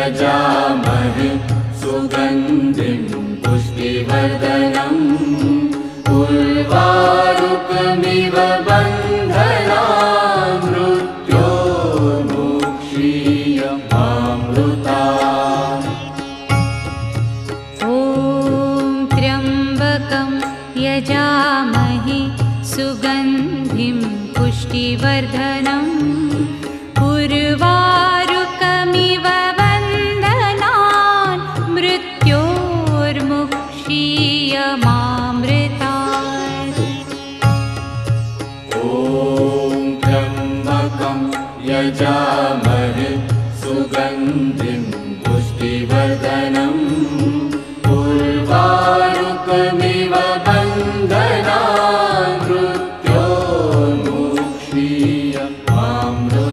यजामहे सुगन्धिं पुष्टिवर्धनम् उर्वारुकमिव बन्धनान् मृत्योर्मुक्षीयमामृतात्। ॐ त्र्यम्बकं यजामहे सुगन्धिं पुष्टिवर्धनम् उर्वारुकमिव बन्धनान् मृत्योर्मुक्षीयमामृतात्। ॐ त्र्यम्बकं यजामहे सुगन्धिं पुष्टिवर्धनम् उर्वारुकमिव